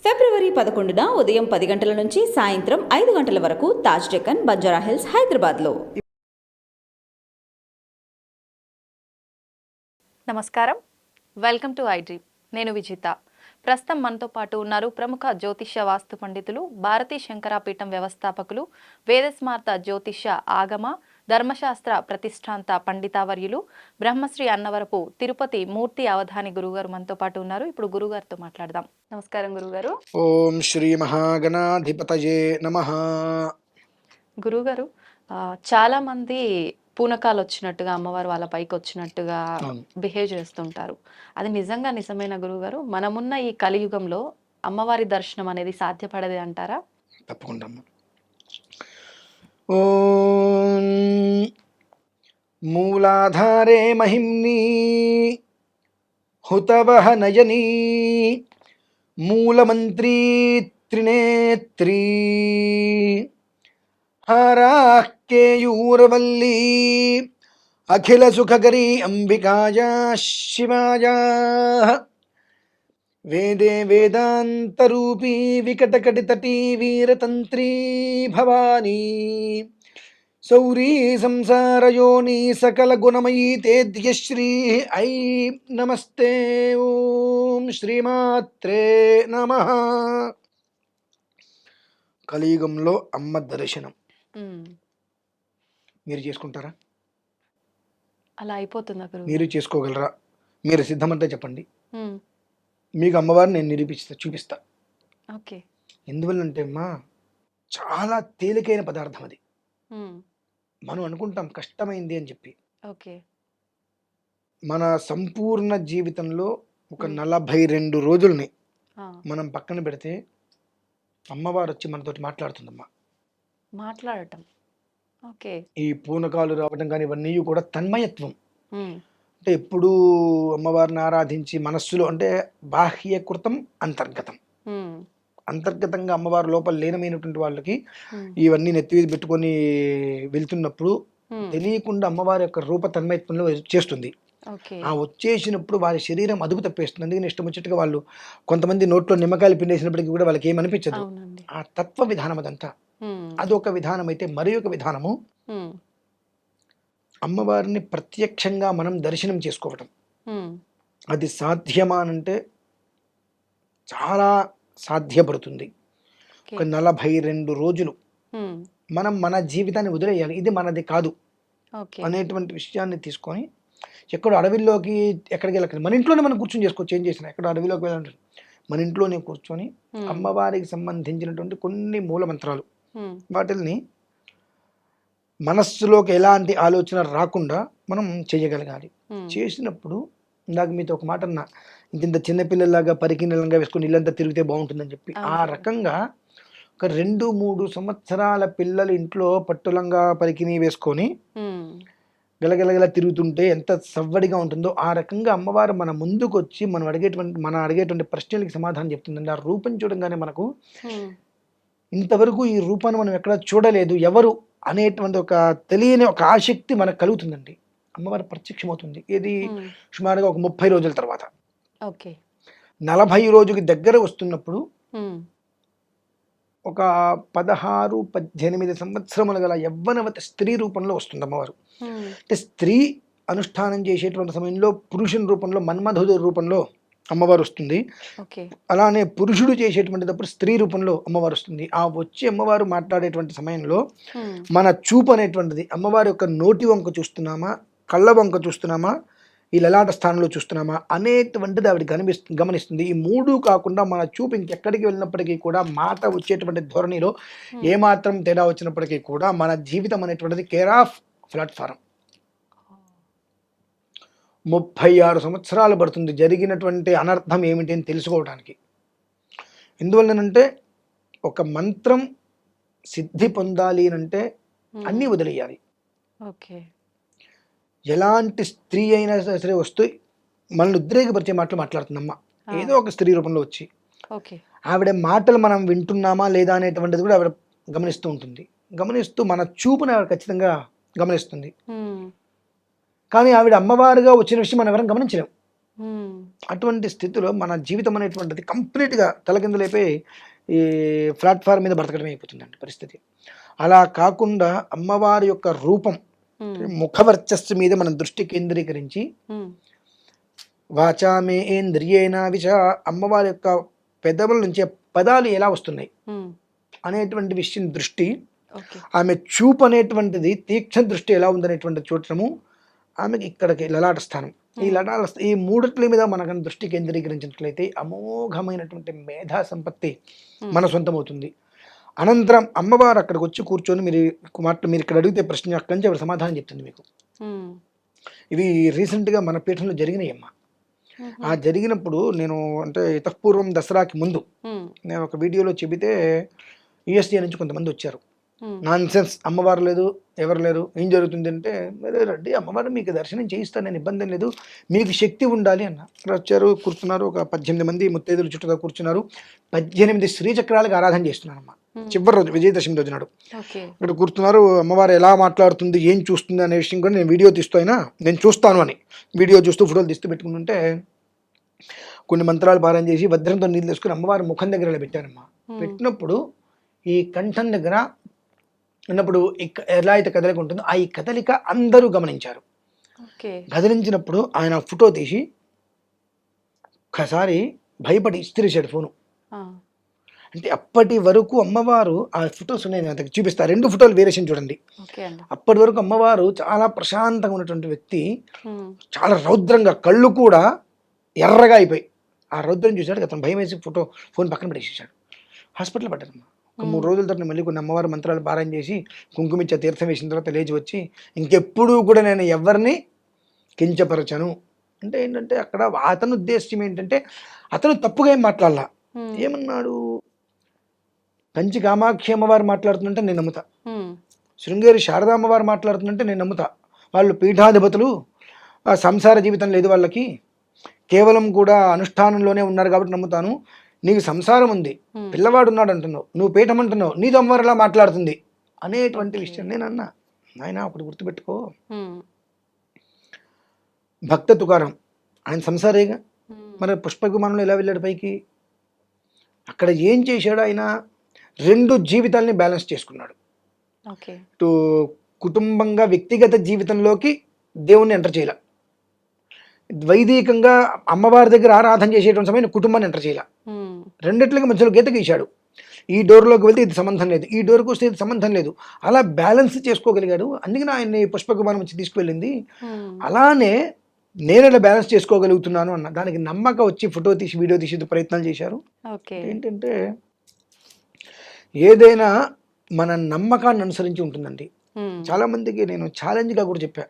ఫిబ్రవరి 11న ఉదయం 10 గంటల నుంచి సాయంత్రం 5 గంటల వరకు తాజ్ డెక్కన్ బంజారా హిల్స్ హైదరాబాద్లో. నమస్కారం, వెల్కమ్ టు ఐడ్రీమ్. నేను విజిత. ప్రస్తుతం మనతో పాటు ఉన్నారు ప్రముఖ జ్యోతిష్య వాస్తు పండితులు, భారతీ శంకరాపీఠం వ్యవస్థాపకులు, వేదస్మార్త జ్యోతిష్య ఆగమ ధర్మశాస్త్ర ప్రతిష్టాంత పండితావర్యులు, బ్రహ్మశ్రీ అన్నవరపు తిరుపతి మూర్తి అవధాని గురుగారు మనతో పాటు ఉన్నారు. ఇప్పుడు గురుగారితో మాట్లాడదాం. నమస్కారం గురుగారు. ఓం శ్రీ మహాగణాధిపతయే నమః. గురుగారు, చాలా మంది పూనకాలు వచ్చినట్టుగా, అమ్మవారు వాళ్ళ పైకి వచ్చినట్టుగా బిహేవ్ చేస్తుంటారు. అది నిజంగా నిజమైన గురుగారు? మనమున్న ఈ కలియుగంలో అమ్మవారి దర్శనం అనేది సాధ్యపడది అంటారా? తప్పకుండా. ఓం మూలాధారే మహిమ్ని హుతవహ నయనీ మూలమంత్రీ త్రినేత్రీ హారాకేయూరవల్లీ అఖిల సుఖకరీ అంబికాయా శివాయా వేదే వేదాంతరూపీ వికటకటితటీ వీరతంత్రీ భవానీ సౌరీ సంసారయోని సకల గుణమయీ తేద్యశ్రీ ఐ నమస్తే. ఓం శ్రీమాత్రే నమః. కలియుగంలో అమ్మ దర్శనం మీరు చేసుకుంటారా? అలా అయిపోతుందా గురువు? మీరు చేసుకోగలరా? మీరు సిద్ధమంటే చెప్పండి, మీకు అమ్మవారిని నేను చూపిస్తా. ఓకే. ఎందువల్లంటే అమ్మా, చాలా తేలికైన పదార్థం అది. మనం అనుకుంటాం కష్టమైంది అని చెప్పి. ఓకే. మన సంపూర్ణ జీవితంలో ఒక 42 రోజుల్ని మనం పక్కన పెడితే అమ్మవారు వచ్చి మనతోటి మాట్లాడుతుందమ్మా. మాట్లాడటం. ఓకే. ఈ పూనకాలు రావడం కానీ ఇవన్నీ కూడా తన్మయత్వం. అంటే ఎప్పుడూ అమ్మవారిని ఆరాధించి మనస్సులో, అంటే బాహ్యకృతం అంతర్గతం. అంతర్గతంగా అమ్మవారి లోపల లీనమైనటువంటి వాళ్ళకి ఇవన్నీ నెత్తి పెట్టుకొని వెళ్తున్నప్పుడు తెలియకుండా అమ్మవారి యొక్క రూప తన్మయత్వంలో చేస్తుంది. ఆ వచ్చేసినప్పుడు వారి శరీరం అదుపు తప్పేస్తుంది. అందుకని ఇష్టం వచ్చేట్టుగా వాళ్ళు కొంతమంది నోట్లో నిమ్మకాయలు పిండేసినప్పటికీ కూడా వాళ్ళకి ఏమనిపించదు. ఆ తత్వ విధానం అదంతా. అదొక విధానం. అయితే మరి ఒక విధానము అమ్మవారిని ప్రత్యక్షంగా మనం దర్శనం చేసుకోవటం. అది సాధ్యమానంటే చాలా సాధ్యపడుతుంది. ఒక 42 రోజులు మనం మన జీవితాన్ని వదిలేయాలి. ఇది మనది కాదు అనేటువంటి విషయాన్ని తీసుకొని ఎక్కడో అడవిలోకి ఎక్కడికి వెళ్ళకండి, మన ఇంట్లోనే మనం కూర్చొని చేసుకోవచ్చు. ఏం చేసినా ఎక్కడ అడవిలోకి వెళ్ళండి, మన ఇంట్లోనే కూర్చొని అమ్మవారికి సంబంధించినటువంటి కొన్ని మూల మంత్రాలు, వాటిని మనస్సులోకి ఎలాంటి ఆలోచన రాకుండా మనం చేయగలగాలి. చేసినప్పుడు ఇందాక మీతో ఒక మాట అన్నా, ఇంత చిన్నపిల్లలాగా పరికినలంగా వేసుకొని ఇల్లంతా తిరిగితే బాగుంటుందని చెప్పి. ఆ రకంగా ఒక 2-3 సంవత్సరాల పిల్లలు ఇంట్లో పట్టులంగా పరికిని వేసుకొని గలగలగల తిరుగుతుంటే ఎంత సవ్వడిగా ఉంటుందో, ఆ రకంగా అమ్మవారు మన ముందుకు వచ్చి మనం అడిగేటువంటి ప్రశ్నలకి సమాధానం చెప్తుందండి. ఆ రూపం చూడంగానే మనకు ఇంతవరకు ఈ రూపాన్ని మనం ఎక్కడ చూడలేదు ఎవరు అనేటువంటి ఒక తెలియని ఒక ఆసక్తి మనకు కలుగుతుందండి. అమ్మవారు ప్రత్యక్షమవుతుంది. ఇది సుమారుగా ఒక 30 రోజుల తర్వాత. 40 రోజుకి దగ్గర వస్తున్నప్పుడు ఒక 16-18 సంవత్సరముల గల యవ్వనవతి స్త్రీ రూపంలో వస్తుంది అమ్మవారు. అంటే స్త్రీ అనుష్ఠానం చేసేటువంటి సమయంలో పురుషుని రూపంలో, మన్మధుడు రూపంలో అమ్మవారు వస్తుంది. అలానే పురుషుడు చేసేటువంటిప్పుడు స్త్రీ రూపంలో అమ్మవారు వస్తుంది. ఆ వచ్చి అమ్మవారు మాట్లాడేటువంటి సమయంలో మన చూపు అనేటువంటిది అమ్మవారి యొక్క నోటి వంక చూస్తున్నామా, కళ్ళ వంక చూస్తున్నామా, ఈ లలాట స్థానంలో చూస్తున్నామా అనేటువంటిది ఆవిడ గమనిస్తుంది. ఈ 3 కాకుండా మన చూపు ఇంకెక్కడికి వెళ్ళినప్పటికీ కూడా మాట వచ్చేటువంటి ధోరణిలో ఏమాత్రం తేడా వచ్చినప్పటికీ కూడా మన జీవితం అనేటువంటిది కేర్ ఆఫ్ ప్లాట్ఫారం. 36 సంవత్సరాలు పడుతుంది జరిగినటువంటి అనర్థం ఏమిటి అని తెలుసుకోవడానికి. ఎందువల్లనంటే ఒక మంత్రం సిద్ధి పొందాలి అంటే అన్నీ వదిలేయాలి. ఎలాంటి స్త్రీ అయినా సరే వస్తూ మనల్ని ఉద్రేకపరిచే మాటలు మాట్లాడుతుందమ్మా, ఏదో ఒక స్త్రీ రూపంలో వచ్చి. ఆవిడ మాటలు మనం వింటున్నామా లేదా అనేటువంటిది కూడా ఆవిడ గమనిస్తూ ఉంటుంది. గమనిస్తూ మన చూపుని ఆవిడ ఖచ్చితంగా గమనిస్తుంది. కానీ ఆవిడ అమ్మవారుగా వచ్చిన విషయం మనం ఎవరైనా గమనించలేం. అటువంటి స్థితిలో మన జీవితం అనేటువంటిది కంప్లీట్గా తలకిందులైపోయి ఈ ప్లాట్ఫామ్ మీద బ్రతకడం అయిపోతుందండి పరిస్థితి. అలా కాకుండా అమ్మవారి యొక్క రూపం ముఖవర్చస్సు మీద మనం దృష్టి కేంద్రీకరించి వాచామేంద్రియేణ విచ అమ్మవారి యొక్క పెదవుల నుంచి పదాలు ఎలా వస్తున్నాయి అనేటువంటి విషయం దృష్టి, ఆమె చూపు అనేటువంటిది తీక్షణ దృష్టి ఎలా ఉందనేటువంటి చూడటము, ఆమెకి ఇక్కడికి లలాట స్థానం, ఈ మూడిట్ల మీద మనకు దృష్టి కేంద్రీకరించినట్లయితే అమోఘమైనటువంటి మేధా సంపత్తి మన సొంతమవుతుంది. అనంతరం అమ్మవారు అక్కడికి వచ్చి కూర్చొని మీరు ఇక్కడ అడిగితే ప్రశ్న అక్కడి నుంచి ఆవిడ సమాధానం చెప్తుంది మీకు. ఇవి రీసెంట్గా మన పీఠంలో జరిగినాయి అమ్మ. ఆ జరిగినప్పుడు నేను అంటే ఇతపూర్వం దసరాకి ముందు నేను ఒక వీడియోలో చెబితే యుఎస్ఏ నుంచి కొంతమంది వచ్చారు. నాన్ సెన్స్, అమ్మవారు లేదు, ఎవరు లేరు, ఏం జరుగుతుంది అంటే, మరి రండి అమ్మవారు మీకు దర్శనం చేయిస్తాను, నేను ఇబ్బంది లేదు, మీకు శక్తి ఉండాలి అన్న. వచ్చారు, కూర్చున్నారు, ఒక 18 మంది ముత్తైదులు చుట్టూగా కూర్చున్నారు. 18 శ్రీచక్రాలకు ఆరాధన చేస్తున్నారు అమ్మ. చివరి రోజు విజయదశమి రోజు నాడు ఇక్కడ కూర్చున్నారు. అమ్మవారు ఎలా మాట్లాడుతుంది, ఏం చూస్తుంది అనే విషయం కూడా నేను వీడియో తీస్తూ అయినా నేను చూస్తాను అని వీడియో చూస్తూ ఫోటోలు తీస్తూ పెట్టుకుంటుంటే కొన్ని మంత్రాలు పారాయణ చేసి వజ్రంతో నీళ్ళు తీసుకుని అమ్మవారి ముఖం దగ్గర ఇలా పెట్టారమ్మా. పెట్టినప్పుడు ఈ కంఠం దగ్గర ఉన్నప్పుడు ఎలా అయితే కదలిక ఉంటుందో ఆ ఈ కదలిక అందరూ గమనించారు. కదిలించినప్పుడు ఆయన ఫోటో తీసి ఒక్కసారి భయపడి ఇస్త్రీసాడు ఫోను. అంటే అప్పటి వరకు అమ్మవారు ఆ ఫొటోస్ నేను చూపిస్తా, 2 ఫోటోలు వేరేషన్ చూడండి. అప్పటి వరకు అమ్మవారు చాలా ప్రశాంతంగా ఉన్నటువంటి వ్యక్తి చాలా రౌద్రంగా, కళ్ళు కూడా ఎర్రగా అయిపోయి ఆ రౌద్రం చూశాడు. అతను భయం వేసి ఫోన్ పక్కన పడేసేసాడు. హాస్పిటల్ పడ్డారమ్మా. ఒక 3 రోజుల తర్వాత మళ్ళీ కొన్ని అమ్మవారి మంత్రాలు పారాయణ చేసి కుంకుమిచ్చ తీర్థం వేసిన తర్వాత లేచి వచ్చి ఇంకెప్పుడు కూడా నేను ఎవరిని కించపరచను అంటే ఏంటంటే అక్కడ అతను ఉద్దేశం ఏంటంటే అతను తప్పుగా ఏం మాట్లాడాల. ఏమన్నాడు, కంచి కామాక్షి అమ్మవారు మాట్లాడుతుందంటే నేను నమ్ముతా, శృంగేరి శారదా అమ్మవారు మాట్లాడుతుందంటే నేను నమ్ముతా, వాళ్ళు పీఠాధిపతులు, సంసార జీవితం లేదు వాళ్ళకి, కేవలం కూడా అనుష్ఠానంలోనే ఉన్నారు కాబట్టి నమ్ముతాను. నీకు సంసారం ఉంది, పిల్లవాడు ఉన్నాడు అంటున్నావు, నువ్వు పీఠం అంటున్నావు, నీతో అమ్మవారిలా మాట్లాడుతుంది అనేటువంటి విషయం నేను అన్నా. ఆయన ఒకటి గుర్తుపెట్టుకో, భక్త తుకారం ఆయన సంసారేగా, మరి పుష్పక విమానంలో ఎలా వెళ్ళాడు పైకి? అక్కడ ఏం చేశాడు ఆయన? 2 జీవితాలని బ్యాలెన్స్ చేసుకున్నాడు. ఇటు కుటుంబంగా వ్యక్తిగత జీవితంలోకి దేవుణ్ణి ఎంటర్ చేయాల, వైదికంగా అమ్మవారి దగ్గర ఆరాధన చేసేటువంటి సమయం కుటుంబాన్ని ఎంటర్ చేయాల, రెండిట్లకి మధ్యలో గీత గీశాడు. ఈ డోర్లోకి వెళ్తే ఇది సంబంధం లేదు, ఈ డోర్కి వస్తే ఇది సంబంధం లేదు, అలా బ్యాలెన్స్ చేసుకోగలిగాడు. అందుకని ఆయన్ని పుష్పక విమానం వచ్చి తీసుకువెళ్ళింది. అలానే నేను ఇలా బ్యాలెన్స్ చేసుకోగలుగుతున్నాను అన్న దానికి నమ్మకం వచ్చి ఫోటో తీసి వీడియో తీసి ప్రయత్నాలు చేశారు. ఏంటంటే ఏదైనా మన నమ్మకాన్ని అనుసరించి ఉంటుందండి. చాలా మందికి నేను ఛాలెంజ్గా కూడా చెప్పా,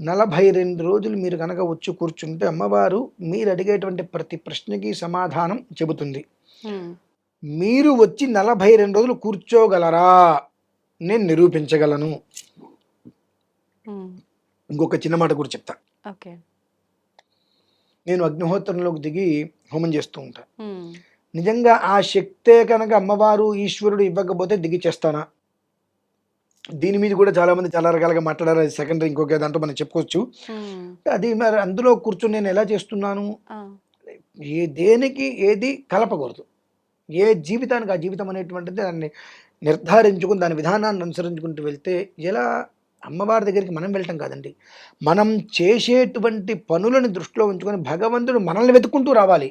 42 రోజులు మీరు కనుక వచ్చి కూర్చుంటే అమ్మవారు మీరు అడిగేటువంటి ప్రతి ప్రశ్నకి సమాధానం చెబుతుంది. మీరు వచ్చి 42 రోజులు కూర్చోగలరా? నేను నిరూపించగలను. ఇంకొక చిన్న మాట కూడా చెప్తా. నేను అగ్నిహోత్రంలోకి దిగి హోమం చేస్తూ ఉంటా. నిజంగా ఆ శక్తే కనుక అమ్మవారు ఈశ్వరుడు ఇవ్వకపోతే దిగి చేస్తానా? దీని మీద కూడా చాలా మంది చాలా రకాలుగా మాట్లాడారు. అది సెకండరీ, ఇంకొక దాంట్లో మనం చెప్పుకోవచ్చు. అది మరి అందులో కూర్చొని నేను ఎలా చేస్తున్నాను, దేనికి ఏది కలపకూడదు. ఏ జీవితానికి ఆ జీవితం అనేటువంటిది దాన్ని నిర్ధారించుకుని దాని విధానాన్ని అనుసరించుకుంటూ వెళ్తే ఎలా అమ్మవారి దగ్గరికి మనం వెళ్ళటం కాదండి, మనం చేసేటువంటి పనులను దృష్టిలో ఉంచుకొని భగవంతుడు మనల్ని వెతుక్కుంటూ రావాలి.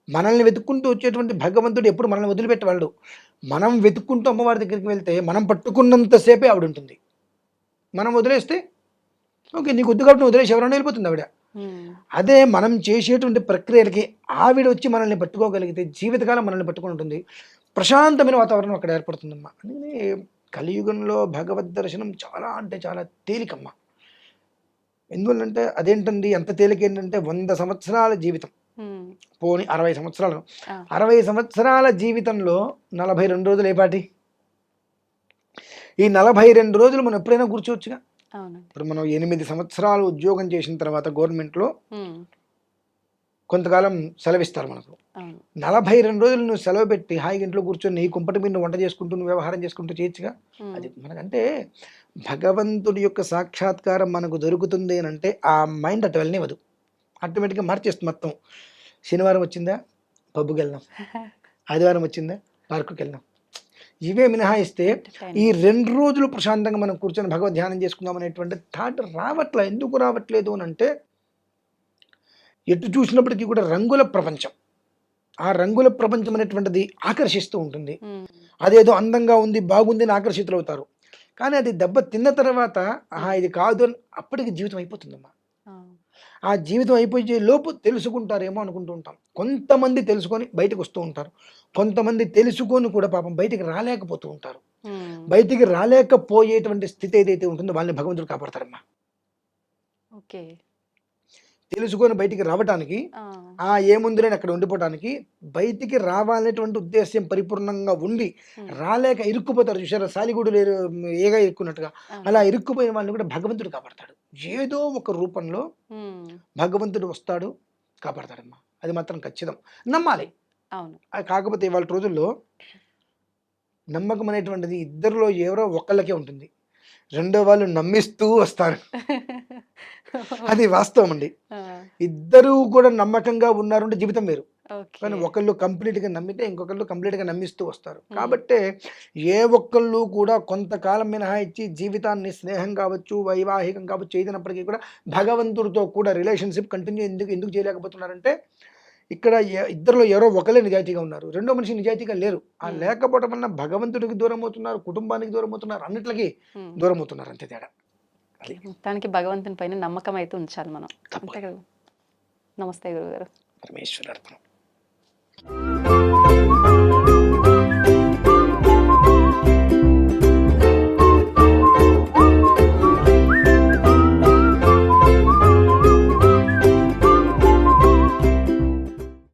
మనల్ని వెతుక్కుంటూ వచ్చేటువంటి భగవంతుడు ఎప్పుడు మనల్ని వదిలిపెట్టవాడు. మనం వెతుక్కుంటూ అమ్మవారి దగ్గరికి వెళ్తే మనం పట్టుకున్నంతసేపే ఆవిడ ఉంటుంది. మనం వదిలేస్తే ఓకే నీకు వద్దు కాబట్టి వదిలేసి ఎవరైనా వెళ్ళిపోతుంది ఆవిడ. అదే మనం చేసేటువంటి ప్రక్రియలకి ఆవిడ వచ్చి మనల్ని పట్టుకోగలిగితే జీవితకాలం మనల్ని పట్టుకుని ఉంటుంది. ప్రశాంతమైన వాతావరణం అక్కడ ఏర్పడుతుందమ్మా. అందుకని కలియుగంలో భగవద్ దర్శనం చాలా అంటే చాలా తేలికమ్మా. ఎందువల్లంటే అదేంటండి అంత తేలిక ఏంటంటే 100 సంవత్సరాల జీవితం పోని 60 సంవత్సరాలు, 60 సంవత్సరాల జీవితంలో 42 రోజులు ఏపాటి? ఈ 42 రోజులు మనం ఎప్పుడైనా కూర్చోవచ్చుగా. ఇప్పుడు మనం 8 సంవత్సరాలు ఉద్యోగం చేసిన తర్వాత గవర్నమెంట్లో కొంతకాలం సెలవిస్తారు మనకు. 42 రోజులు నువ్వు సెలవు పెట్టి హాయిగా ఇంట్లో కూర్చొని నీ కుంపటి మీద వంట చేసుకుంటూ నువ్వు వ్యవహారం చేసుకుంటూ చేయొచ్చుగా. అది మనకంటే భగవంతుడి యొక్క సాక్షాత్కారం మనకు దొరుకుతుంది అని అంటే ఆ మైండ్ అటు వెళ్ళనివ్వదు. ఆటోమేటిక్గా మార్చేస్తుంది మొత్తం. శనివారం వచ్చిందా పబ్బుకి వెళ్దాం, ఆదివారం వచ్చిందా పార్కుకి వెళ్దాం. ఇవే మినహాయిస్తే ఈ 2 రోజులు ప్రశాంతంగా మనం కూర్చొని భగవద్ ధ్యానం చేసుకుందాం అనేటువంటి థాట్ రావట్లే. ఎందుకు రావట్లేదు అని అంటే, ఎటు చూసినప్పటికీ కూడా రంగుల ప్రపంచం. ఆ రంగుల ప్రపంచం అనేటువంటిది ఆకర్షిస్తూ ఉంటుంది. అదేదో అందంగా ఉంది, బాగుంది అని ఆకర్షితులు అవుతారు. కానీ అది దెబ్బ తిన్న తర్వాత ఇది కాదు అని అప్పటికి జీవితం అయిపోతుందమ్మా. ఆ జీవితం అయిపోయే లోపు తెలుసుకుంటారేమో అనుకుంటూ ఉంటాం. కొంతమంది తెలుసుకొని బయటకు వస్తూ ఉంటారు, కొంతమంది తెలుసుకొని కూడా పాపం బయటికి రాలేకపోతూ ఉంటారు. బయటికి రాలేకపోయేటువంటి స్థితి ఏదైతే ఉంటుందో వాళ్ళని భగవంతుడు కాపాడతారమ్మా. ఓకే. తెలుసుకొని బయటికి రావటానికి, ఏముందిలే అక్కడ ఉండిపోవటానికి, బయటికి రావాలనేటువంటి ఉద్దేశ్యం పరిపూర్ణంగా ఉండి రాలేక ఇరుక్కుపోతారు చూసారా, సాలిగూడు లేరు ఏగా ఇరుక్కున్నట్టుగా. అలా ఇరుక్కుపోయిన వాళ్ళని కూడా భగవంతుడు కాపాడతాడు. ఏదో ఒక రూపంలో భగవంతుడు వస్తాడు, కాపాడతాడమ్మా. అది మాత్రం ఖచ్చితం, నమ్మాలి. అవును. కాకపోతే ఇవాళ రోజుల్లో నమ్మకం అనేటువంటిది ఇద్దరిలో ఎవరో ఒకళ్ళకే ఉంటుంది, రెండో వాళ్ళు నమ్మిస్తూ వస్తారు. అది వాస్తవం అండి. ఇద్దరు కూడా నమ్మకంగా ఉన్నారంటే జీవితం వేరు. కానీ ఒకళ్ళు కంప్లీట్గా నమ్మితే ఇంకొకళ్ళు కంప్లీట్గా నమ్మిస్తూ వస్తారు. కాబట్టే ఏ ఒక్కళ్ళు కూడా కొంతకాలం మినహాయించి జీవితాన్ని స్నేహం కావచ్చు, వైవాహికం కావచ్చు, ఏదైనప్పటికీ కూడా భగవంతుడితో కూడా రిలేషన్షిప్ కంటిన్యూ ఎందుకు చేయలేకపోతున్నారంటే, ఇక్కడ ఇద్దరిలో ఎవరో ఒకళ్ళే నిజాయితీగా ఉన్నారు, రెండో మనిషి నిజాయితీగా లేరు. ఆ లేకపోవడం వలన భగవంతుడికి దూరం అవుతున్నారు, కుటుంబానికి దూరం అవుతున్నారు, అన్నిటికీ దూరం అవుతున్నారు. అంతే తేడా. మొత్తానికి భగవంతుని పైన నమ్మకం అయితే ఉంచాలి మనం. అంతే కదా. నమస్తే గురుగారు. పరమేశ్వరార్పణం.